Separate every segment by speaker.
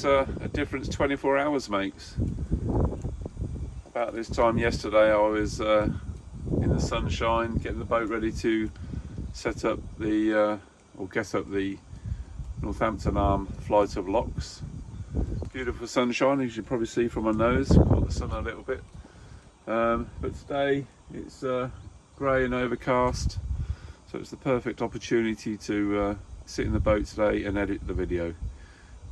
Speaker 1: what a difference 24 hours makes. About this time yesterday I was in the sunshine getting the boat ready to set up the or get up the Northampton Arm flight of locks. Beautiful sunshine, as you can probably see from my nose, caught the sun a little bit. But today it's grey and overcast, so it's the perfect opportunity to sit in the boat today and edit the video.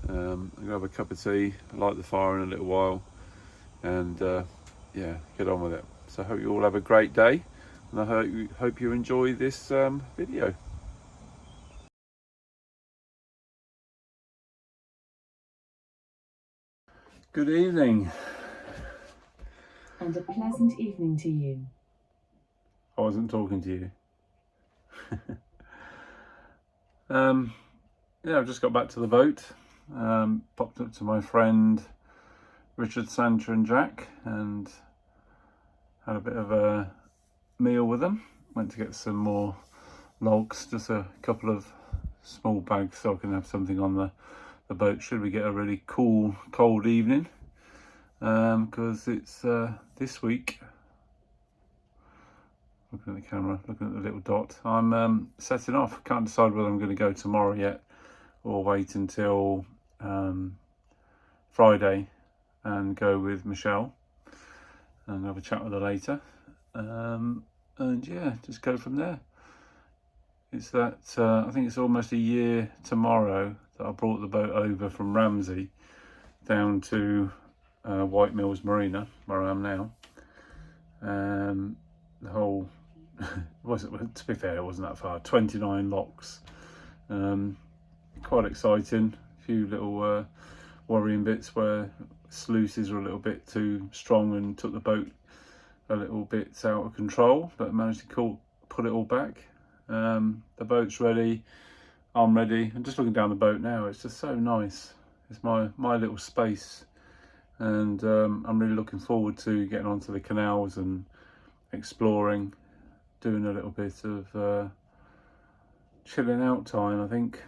Speaker 1: I'm going to have a cup of tea, light the fire in a little while, and yeah, get on with it. So I hope you all have a great day, and I hope you enjoy this video. Good evening.
Speaker 2: And a pleasant evening to you.
Speaker 1: I wasn't talking to you. Yeah, I've just got back to the boat. Popped up to my friend Richard, Sandra and Jack and had a bit of a meal with them. Went to get some more logs, just a couple of small bags so I can have something on the boat should we get a really cool cold evening, because it's this week, looking at the camera, looking at the little dot, I'm setting off. Can't decide whether I'm going to go tomorrow yet or wait until Friday and go with Michelle and have a chat with her later, and yeah, just go from there. It's that I think it's almost a year tomorrow that I brought the boat over from Ramsey down to Mills Marina, where I am now. The whole to be fair, it wasn't that far. 29 locks. Quite exciting. A few little worrying bits where sluices were a little bit too strong and took the boat a little bit out of control, but managed to put it all back. The boat's ready, I'm ready. I'm just looking down the boat now. It's just so nice. It's my little space, and I'm really looking forward to getting onto the canals and exploring, doing a little bit of chilling out time, I think,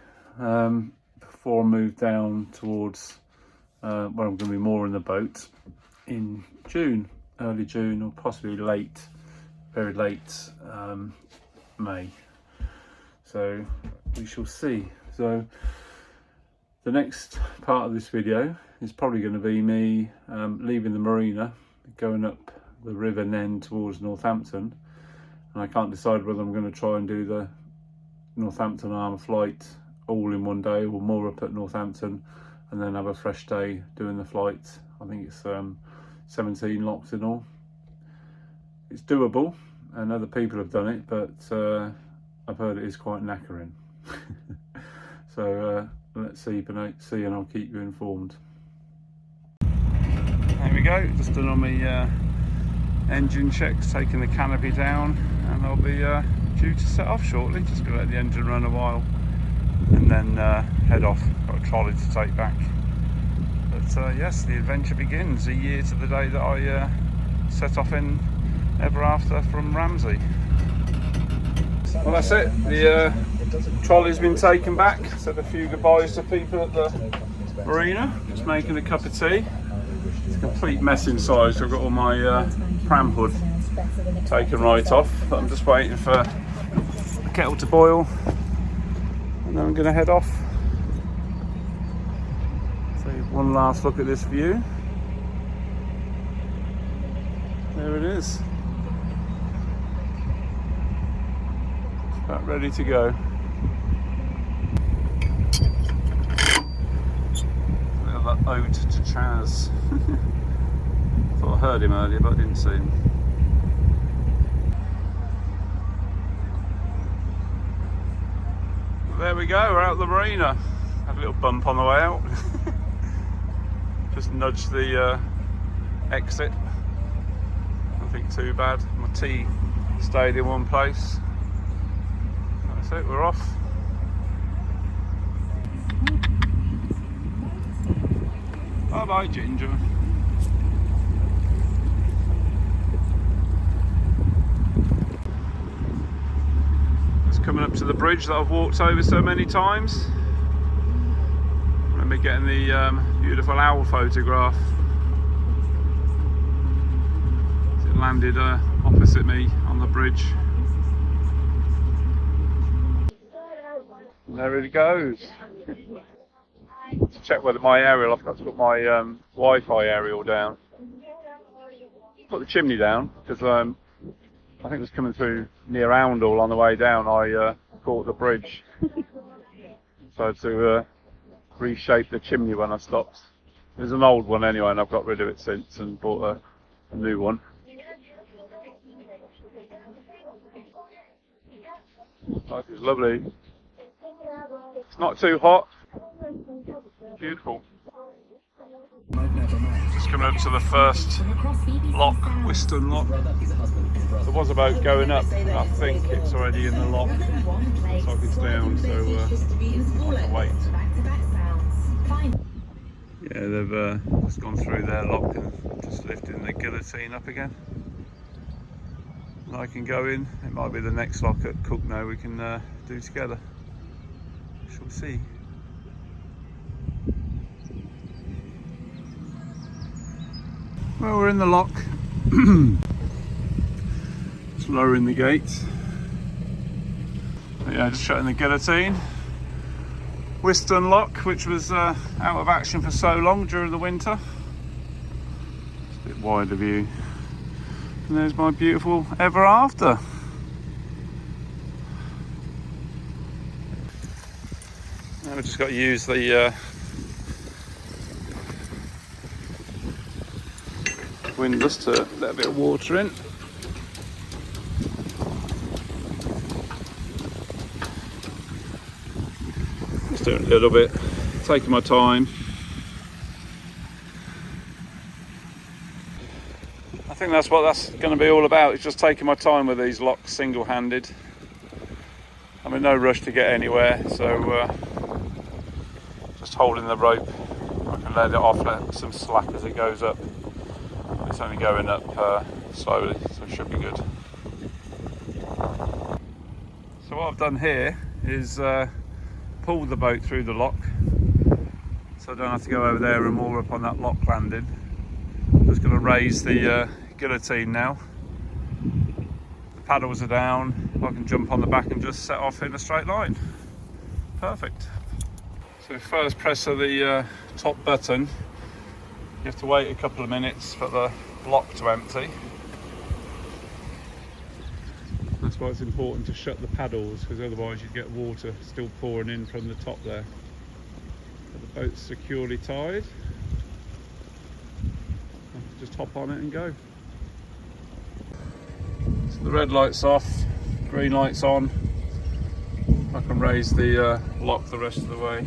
Speaker 1: before I move down towards where I'm going to be more in the boat in June, early June, or possibly very late May. So we shall see. So the next part of this video is probably going to be me leaving the marina, going up the River Nene towards Northampton, and I can't decide whether I'm going to try and do the Northampton Arm flight all in one day or more up at Northampton and then have a fresh day doing the flight. I think it's 17 locks in all. It's doable and other people have done it, but I've heard it is quite knackering. So let's see and I'll keep you informed. There we go, just done on my engine checks, taking the canopy down, and I'll be due to set off shortly. Just going to let the engine run a while and then head off. Got a trolley to take back. But yes, the adventure begins a year to the day that I set off in ever after from Ramsey. Well, that's it. The trolley's been taken back. Said a few goodbyes to people at the marina. Just making a cup of tea. It's a complete mess inside, so I've got all my pram hood taken right off. But I'm just waiting for the kettle to boil, and then I'm going to head off. Take one last look at this view. There it is. About ready to go. That ode to Chaz. Thought I heard him earlier, but I didn't see him. There we go, we're out the marina. Had a little bump on the way out. Just nudged the exit. Nothing too bad. My tea stayed in one place. That's it, we're off. Bye bye, Ginger. It's coming up to the bridge that I've walked over so many times. remember getting the beautiful owl photograph. It landed opposite me on the bridge. And there it goes. To check whether my aerial, I've got to put my Wi-Fi aerial down. Put the chimney down because I think it was coming through near Oundle on the way down. I caught the bridge, so I had to reshape the chimney when I stopped. It was an old one anyway, and I've got rid of it since and bought a new one. Life is lovely. It's not too hot. Beautiful. Just coming up to the first lock, Whiston Lock. There was a boat going up, I think it's already in the lock. Looks like it's down, so I can wait. Yeah, they've just gone through their lock and just lifting the guillotine up again. And I can go in. It might be the next lock at Cooknow we can do together. Shall see. Well, we're in the lock. Just lowering the gate. But yeah, just shutting the guillotine. Whiston Lock, which was out of action for so long during the winter. Just a bit wider view. And there's my beautiful Ever After. Now we've just got to use the windlass to let a bit of water in. Just doing a little bit, taking my time. I think that's what that's going to be all about. It's just taking my time with these locks single-handed. I'm in no rush to get anywhere, so just holding the rope. I can let it off, let some slack as it goes up. It's only going up slowly, so it should be good. So what I've done here is pulled the boat through the lock, so I don't have to go over there and moor up on that lock landing. I'm just going to raise the guillotine now. The paddles are down, I can jump on the back and just set off in a straight line. Perfect. So first press of the top button. You have to wait a couple of minutes for the lock to empty. That's why it's important to shut the paddles, because otherwise you'd get water still pouring in from the top there. But the boat's securely tied. Just hop on it and go. So the red light's off, green light's on. I can raise the lock the rest of the way.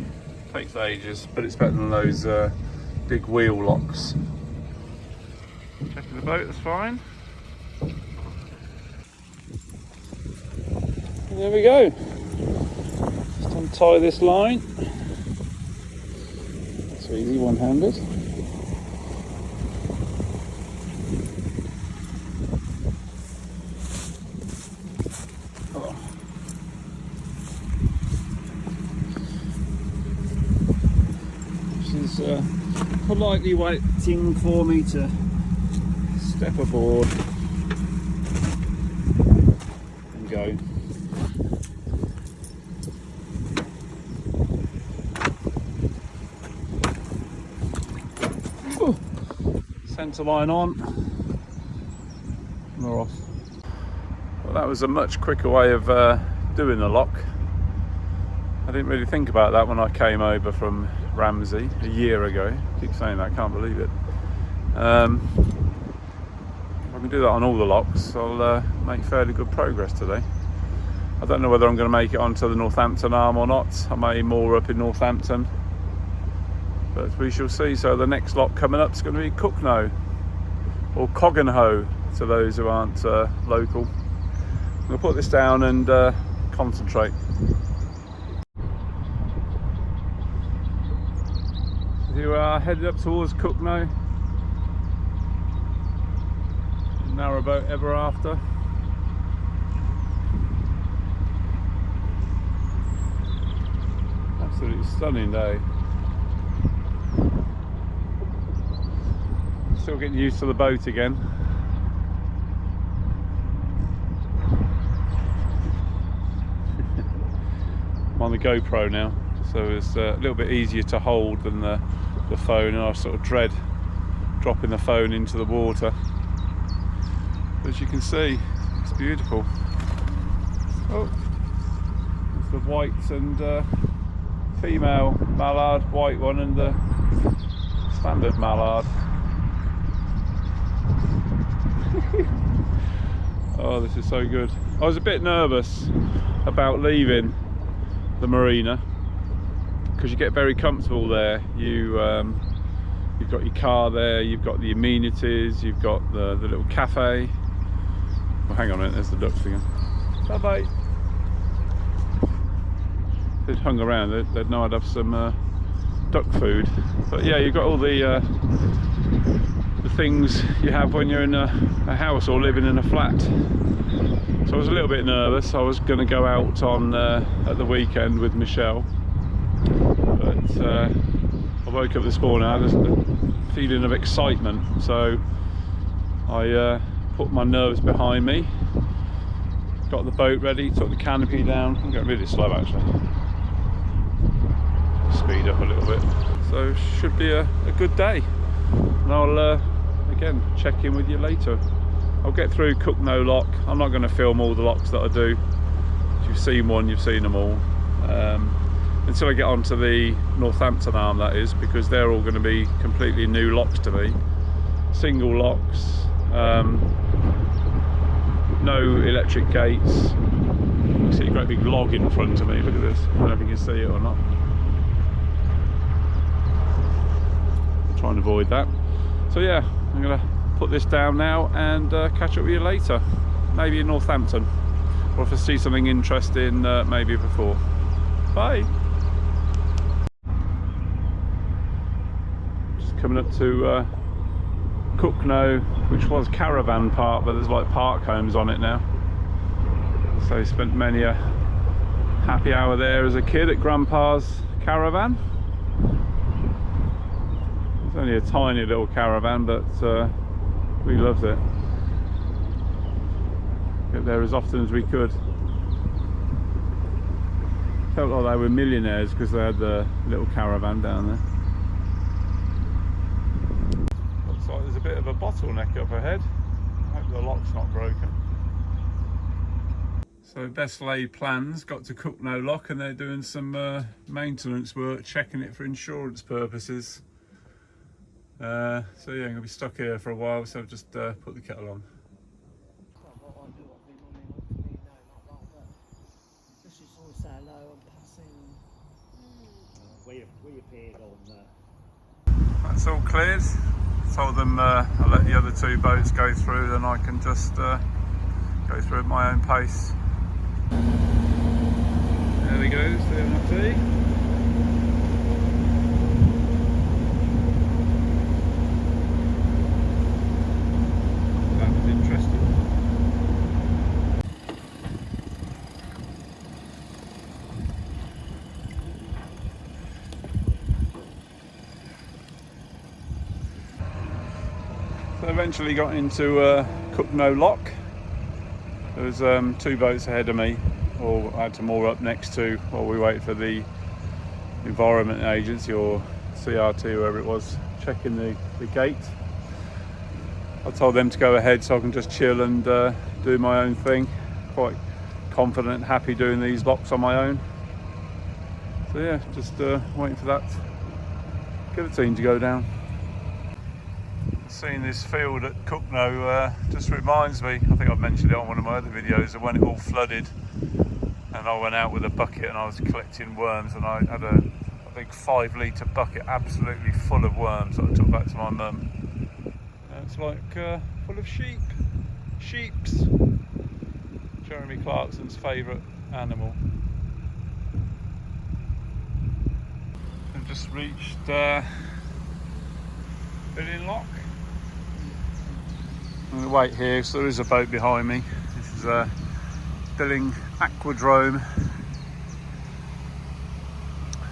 Speaker 1: Takes ages, but it's better than those big wheel locks. Checking the boat, that's fine. And there we go. Just untie this line. It's easy, one-handed. Oh. She's politely waiting for me to step aboard and go. Oh. Centre line on. We're off. Well, that was a much quicker way of doing the lock. I didn't really think about that when I came over from Ramsey a year ago. I keep saying that, I can't believe it. If I can do that on all the locks, I'll make fairly good progress today. I don't know whether I'm going to make it onto the Northampton Arm or not. I may moor up in Northampton, but we shall see. So the next lock coming up is going to be Cooknow, or Cogganhoe to those who aren't local. I'm going to put this down and concentrate. You are headed up towards Cooknow. Narrowboat Ever After. Absolutely stunning day. Still getting used to the boat again. I'm on the GoPro now, so it's a little bit easier to hold than the phone, and I sort of dread dropping the phone into the water. But as you can see, it's beautiful. Oh, there's the white and female mallard, white one, and the standard mallard. Oh, this is so good. I was a bit nervous about leaving the marina because you get very comfortable there. You've got your car there, you've got the amenities, you've got the little cafe. Well, hang on a minute, there's the ducks again. Bye bye. If they'd hung around, they'd know I'd have some duck food. But yeah, you've got all the things you have when you're in a house or living in a flat. So I was a little bit nervous. I was going to go out on at the weekend with Michelle, but I woke up this morning, I had a feeling of excitement, so I put my nerves behind me, got the boat ready, took the canopy down. I'm getting really slow actually, speed up a little bit. So should be a good day, and I'll again check in with you later. I'll get through Cookno Lock. I'm not going to film all the locks that I do. If you've seen one, you've seen them all. Until I get onto the Northampton Arm, that is, because they're all going to be completely new locks to me. Single locks, no electric gates. You see a great big log in front of me, look at this. I don't know if you can see it or not. I'll try and avoid that. So yeah, I'm going to put this down now and catch up with you later, maybe in Northampton, or if I see something interesting maybe before. Bye. Just coming up to Cookno, which was caravan park, but there's like park homes on it now. So I spent many a happy hour there as a kid at Grandpa's caravan. It's only a tiny little caravan, but we loved it. Get there as often as we could. Felt like they were millionaires because they had the little caravan down there. Looks like there's a bit of a bottleneck up ahead. I hope the lock's not broken. So best laid plans, got to Cookno Lock, and they're doing some maintenance work, checking it for insurance purposes. So yeah, I'm going to be stuck here for a while, so I've just put the kettle on. That's all cleared. Told them I'll let the other two boats go through, then I can just go through at my own pace. There we go, the MRT. Eventually got into Cookno Lock. There was two boats ahead of me, or I had to moor up next to while we wait for the Environment Agency or CRT, whoever it was, checking the gate. I told them to go ahead so I can just chill and do my own thing. Quite confident and happy doing these locks on my own. So yeah, just waiting for that guillotine to go down. Seeing this field at Cookno just reminds me, I think I've mentioned it on one of my other videos, of when it all flooded and I went out with a bucket and I was collecting worms, and I had a big 5 litre bucket absolutely full of worms that I took back to my mum. It's like full of sheeps. Jeremy Clarkson's favourite animal. I've just reached Billing Lock. I'm going to wait here, so there is a boat behind me. This is Billing Aquadrome,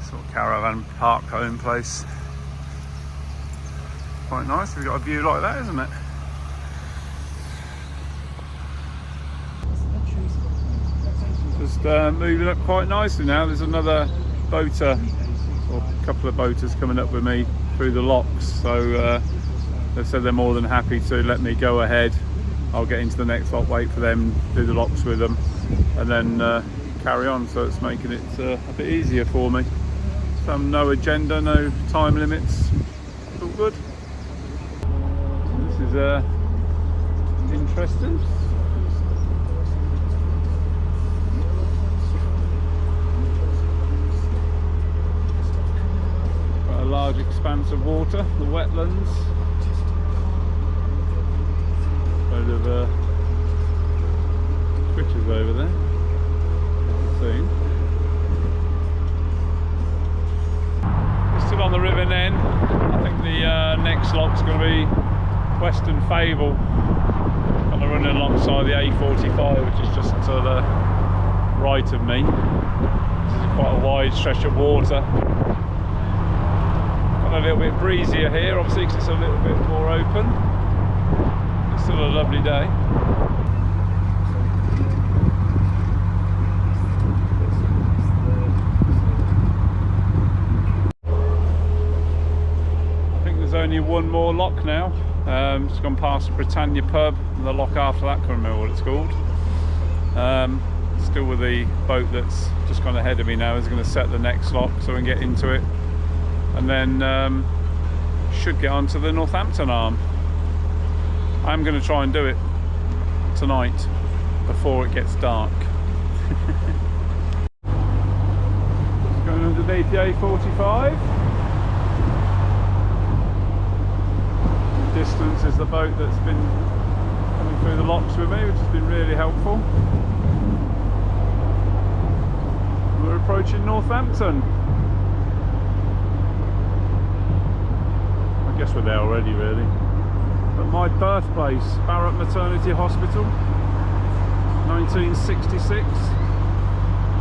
Speaker 1: sort of caravan park home place. Quite nice, we've got a view like that, isn't it? Just moving up quite nicely now. There's another boater, or a couple of boaters coming up with me through the locks, so they've said they're more than happy to let me go ahead. I'll get into the next lock, wait for them, do the locks with them, and then carry on. So it's making it a bit easier for me. No agenda, no time limits, it's all good. This is interesting. Quite a large expanse of water, the wetlands. Load of critters over there, scene. We're still on the River Nene. I think the next lock's going to be Western Fable. Kind of running alongside the A45, which is just to the right of me. This is quite a wide stretch of water. Got a little bit breezier here, obviously, because it's a little bit more open. It's still a lovely day. I think there's only one more lock now. Just gone past the Britannia pub, and the lock after that, can't remember what it's called. Still with the boat that's just gone ahead of me now, is going to set the next lock so we can get into it, and then should get onto the Northampton Arm. I'm going to try and do it tonight before it gets dark. Going underneath the A45. Distance is the boat that's been coming through the locks with me, which has been really helpful. We're approaching Northampton. I guess we're there already, really. But my birthplace, Barratt Maternity Hospital, 1966,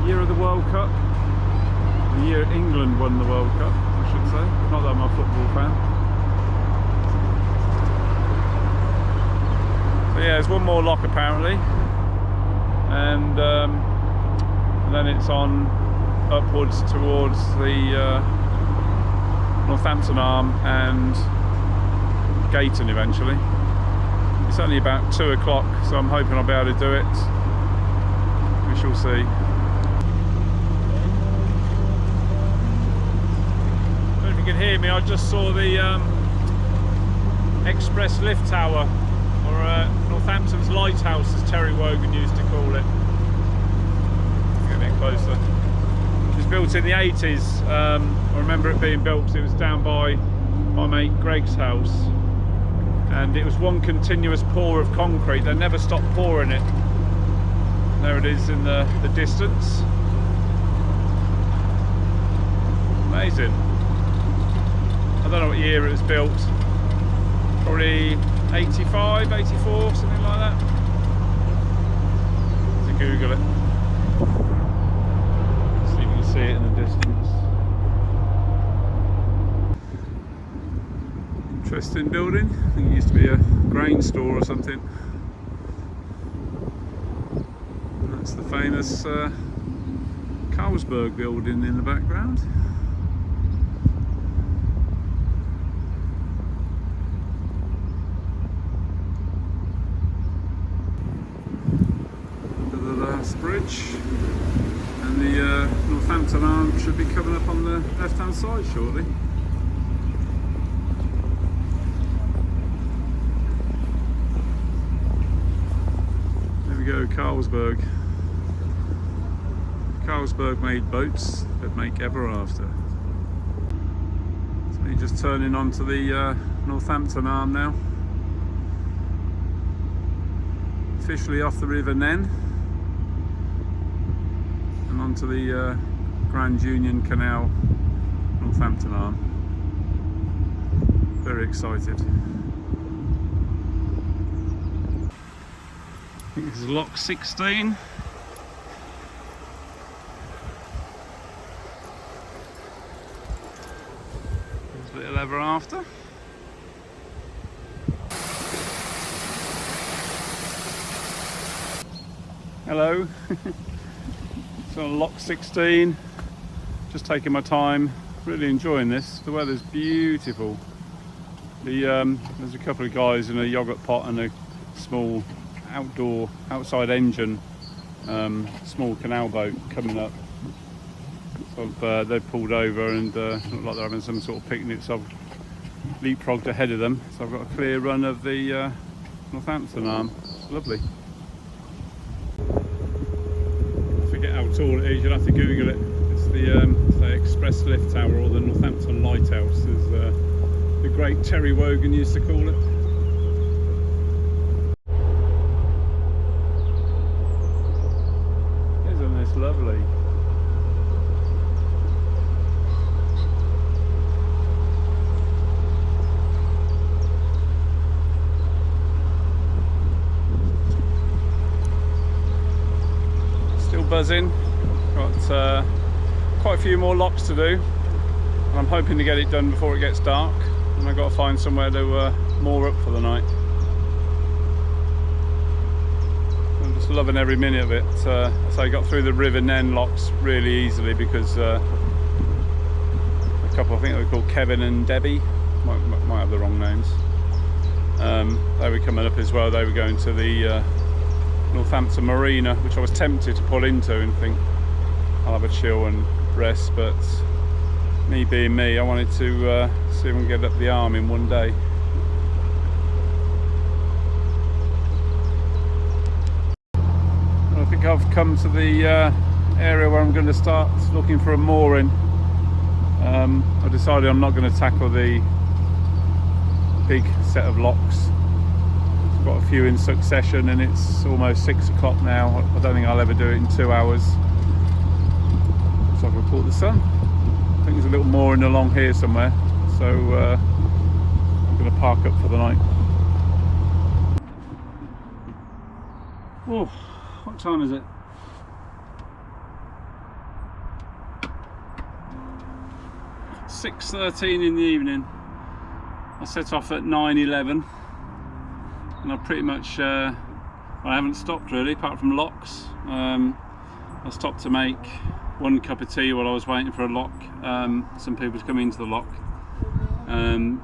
Speaker 1: year of the World Cup, the year England won the World Cup, I should say. Not that I'm a football fan. So yeah, there's one more lock apparently, and then it's on upwards towards the Northampton Arm and Gayton eventually. It's only about 2 o'clock, so I'm hoping I'll be able to do it. We shall see. I don't know if you can hear me, I just saw the Express Lift Tower, or Northampton's Lighthouse, as Terry Wogan used to call it. Get a bit closer. It was built in the 80s. I remember it being built because it was down by my mate Greg's house, and it was one continuous pour of concrete. They never stopped pouring it. There it is in the distance. Amazing. I don't know what year it was built. Probably 85, 84, something like that. To Google it. See if you can see it in the distance. Interesting building. I think it used to be a grain store or something. And that's the famous Carlsberg building in the background. Bridge, and the Northampton Arm should be coming up on the left hand side shortly. There we go, Carlsberg. Carlsberg made boats that make ever after. So you're just turning onto the Northampton Arm now. Officially off the River Nene. Onto the Grand Union Canal, Northampton Arm. Very excited. I think this is lock 16. There's a little ever after. Hello. So on lock 16, just taking my time, really enjoying this. The weather's beautiful. There's a couple of guys in a yoghurt pot and a small outside engine, small canal boat coming up. So they've pulled over and look like they're having some sort of picnic, so I've leapfrogged ahead of them. So I've got a clear run of the Northampton Arm. It's lovely. I forget how tall it is, you'll have to Google it. It's the Express Lift Tower, or the Northampton Lighthouse, as the great Terry Wogan used to call it. Isn't this lovely? Still buzzing. Got quite a few more locks to do. I'm hoping to get it done before it gets dark, and I've got to find somewhere to moor up for the night. I'm just loving every minute of it. So I got through the River Nene locks really easily because a couple, I think they were called Kevin and Debbie, might have the wrong names. They were coming up as well. They were going to the Northampton Marina, which I was tempted to pull into and think I'll have a chill and rest, but me being me, I wanted to see if we can get up the Arm in one day. I think I've come to the area where I'm going to start looking for a mooring. I decided I'm not going to tackle the big set of locks. I've got a few in succession and it's almost 6 o'clock now. I don't think I'll ever do it in 2 hours. So I've report the sun. I think there's a little mooring along here somewhere, so I'm going to park up for the night. Oh, what time is it? .6:13 in the evening. I set off at 9:11 and I pretty much I haven't stopped really, apart from locks. I stopped to make one cup of tea while I was waiting for a lock, some people to come into the lock,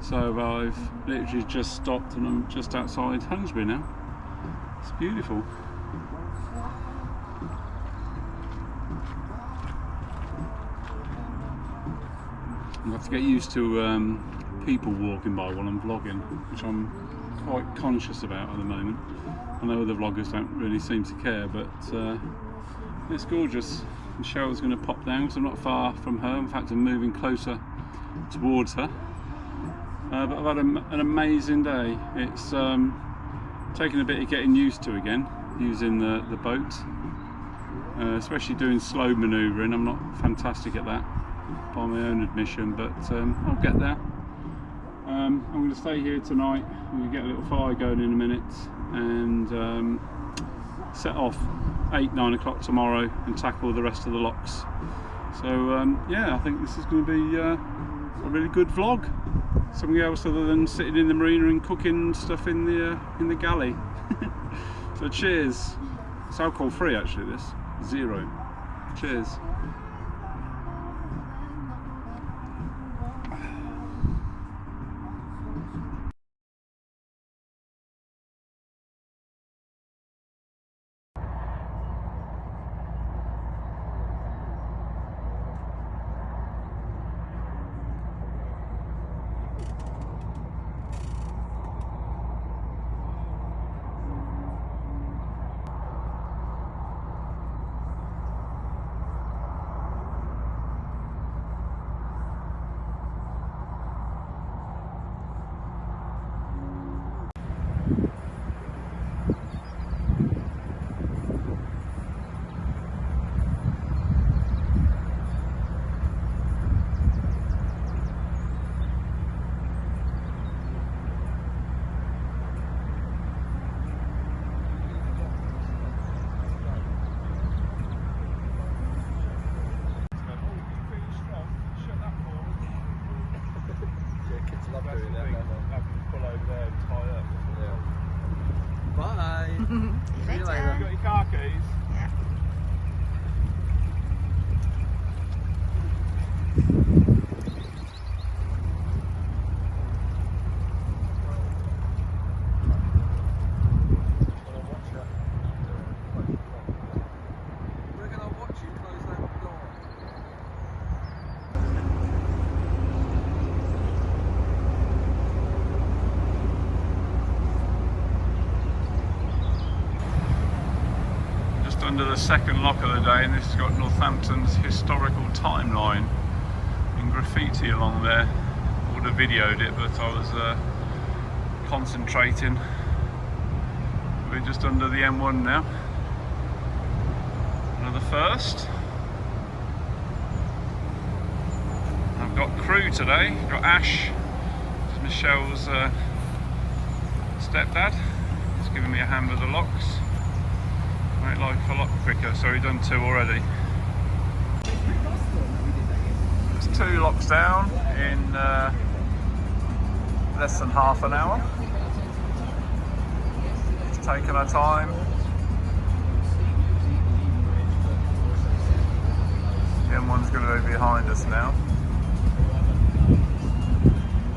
Speaker 1: so I've literally just stopped and I'm just outside Hunsbury now. It's beautiful. I have to get used to people walking by while I'm vlogging, which I'm quite conscious about at the moment. I know other vloggers don't really seem to care, but it's gorgeous. Michelle's going to pop down because I'm not far from her. In fact, I'm moving closer towards her. But I've had an amazing day. It's taken a bit of getting used to again, using the boat, especially doing slow manoeuvring. I'm not fantastic at that, by my own admission, but I'll get there. I'm going to stay here tonight. I'm going to get a little fire going in a minute and set off 8-9 o'clock tomorrow and tackle the rest of the locks. So yeah, I think this is going to be a really good vlog. Something else other than sitting in the marina and cooking stuff in the galley. So cheers. It's alcohol free actually, this 0. Cheers.
Speaker 3: Bye. See you later.
Speaker 1: You got your car keys? under the second lock of the day, and this has got Northampton's historical timeline in graffiti along there. I would have videoed it, but I was concentrating. We're just under the M1 now. Another first. I've got crew today. Got Ash, Michelle's stepdad. He's giving me a hand with the locks. Make life a lot quicker, so we've done 2 already. There's 2 locks down in less than half an hour. Just taking our time. The M1's going to be behind us now.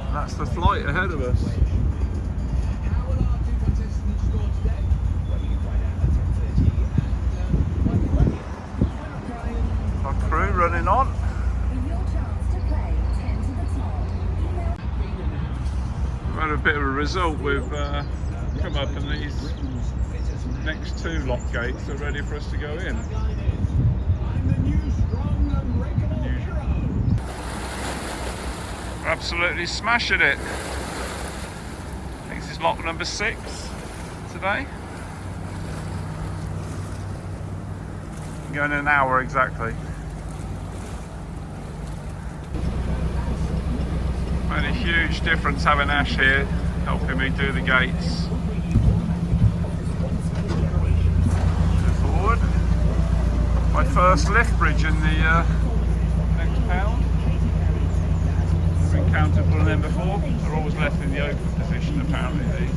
Speaker 1: And that's the flight ahead of us. Our crew running on. We've had a bit of a result. We've come up and these next 2 lock gates are ready for us to go in. We're absolutely smashing it. I think this is lock number 6 today. Going in an hour exactly. Made a huge difference having Ash here helping me do the gates. Go forward. My first lift bridge in the next pound. Never encountered one of them before. They're always left in the open position apparently, these.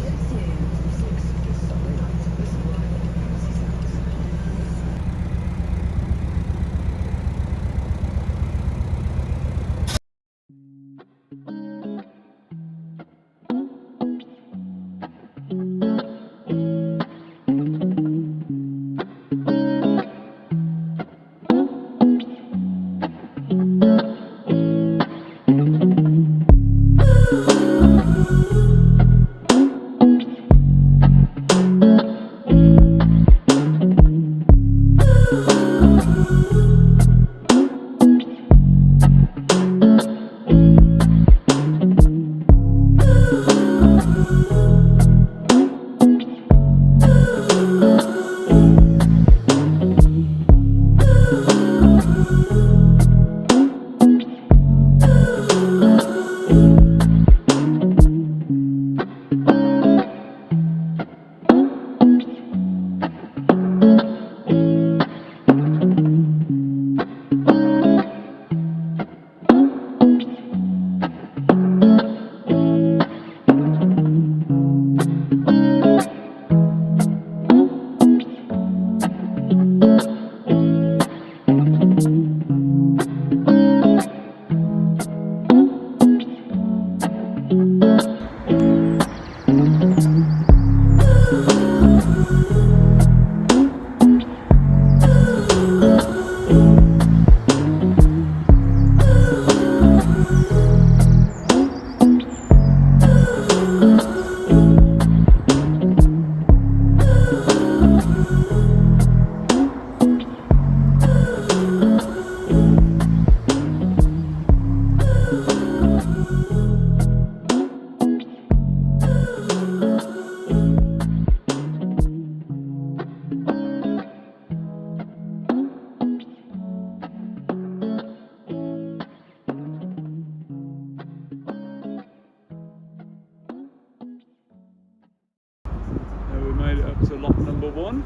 Speaker 1: To lock number 1,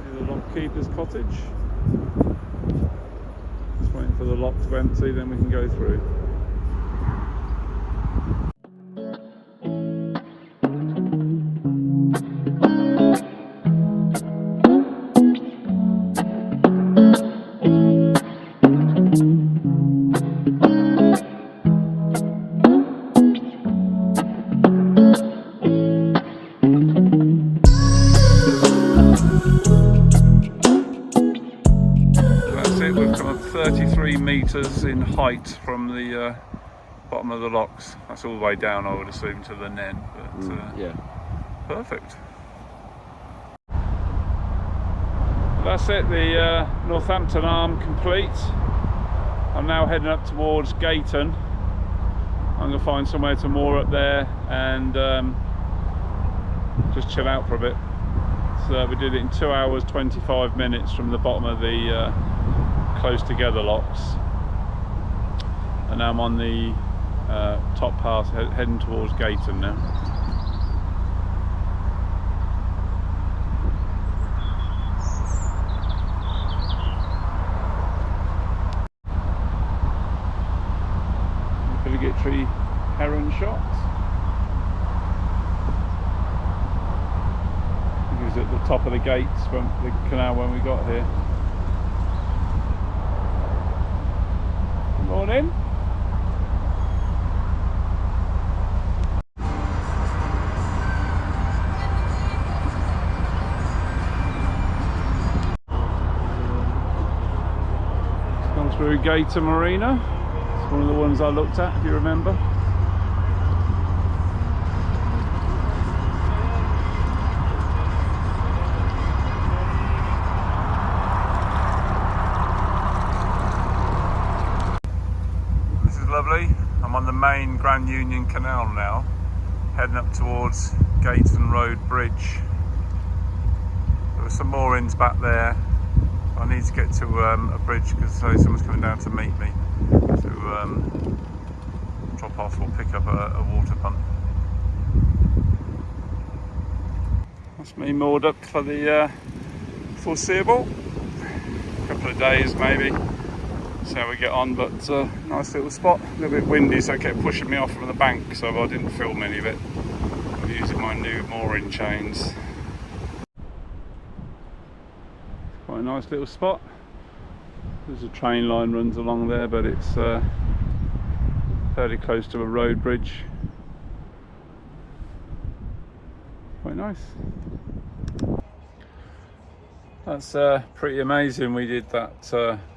Speaker 1: near the lock keeper's cottage. Just waiting for the lock to empty, then we can go through. We've come up 33 metres in height from the bottom of the locks. That's all the way down, I would assume, to the Nene, but
Speaker 3: yeah.
Speaker 1: Perfect. that's it, the Northampton Arm complete. I'm now heading up towards Gayton. I'm going to find somewhere to moor up there and just chill out for a bit. So we did it in 2 hours 25 minutes from the bottom of the close together locks, and now I'm on the top pass heading towards Gayton now. Obligatory heron shots. It was at the top of the gates when the canal when we got here. Good morning. It's gone through River Marina. One of the ones I looked at, if you remember. This is lovely. I'm on the main Grand Union Canal now, heading up towards Gayton Road Bridge. There were some moorings back there. I need to get to a bridge because someone's coming down to meet me to drop off or pick up a water pump. That's me moored up for the foreseeable. A couple of days maybe. See how we get on, but nice little spot. A little bit windy, so it kept pushing me off from the bank, so I didn't film any of it. I'm using my new mooring chains. Quite a nice little spot. There's a train line runs along there, but it's fairly close to a road bridge. Quite nice. That's pretty amazing. We did that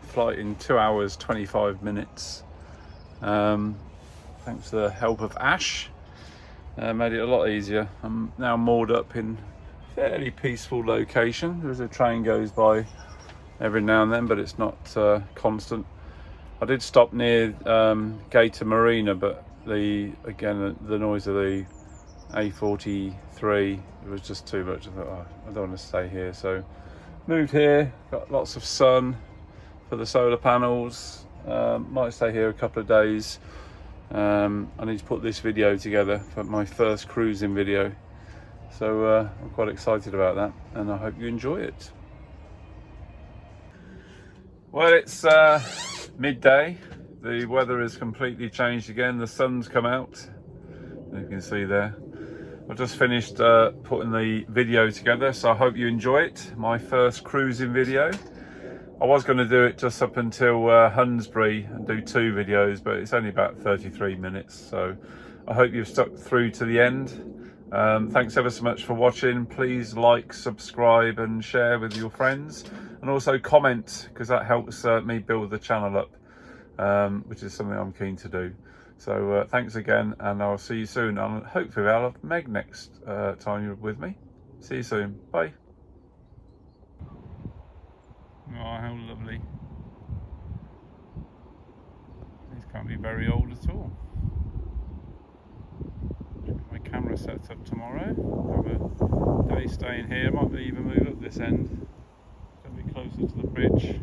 Speaker 1: flight in 2 hours 25 minutes. Thanks to the help of Ash. Made it a lot easier. I'm now moored up in a fairly peaceful location. There's a train goes by every now and then, but it's not constant. I did stop near River Marina, but the noise of the A43, it was just too much. I thought, oh, I don't want to stay here, so moved here. Got lots of sun for the solar panels. Might stay here a couple of days. I need to put this video together for my first cruising video, so I'm quite excited about that, and I hope you enjoy it. Well, it's midday. The weather has completely changed again. The sun's come out, you can see there. I've just finished putting the video together, so I hope you enjoy it. My first cruising video. I was going to do it just up until Hunsbury and do 2 videos, but it's only about 33 minutes, so I hope you've stuck through to the end. Thanks ever so much for watching. Please like, subscribe and share with your friends, and also comment, because that helps me build the channel up, which is something I'm keen to do. So thanks again, and I'll see you soon, and hopefully I'll have Meg next time you're with me. See you soon. Bye. Oh, how lovely. These can't be very old at all. My camera sets up tomorrow. Have a day staying here. Might even move up this end. It's going to be closer to the bridge.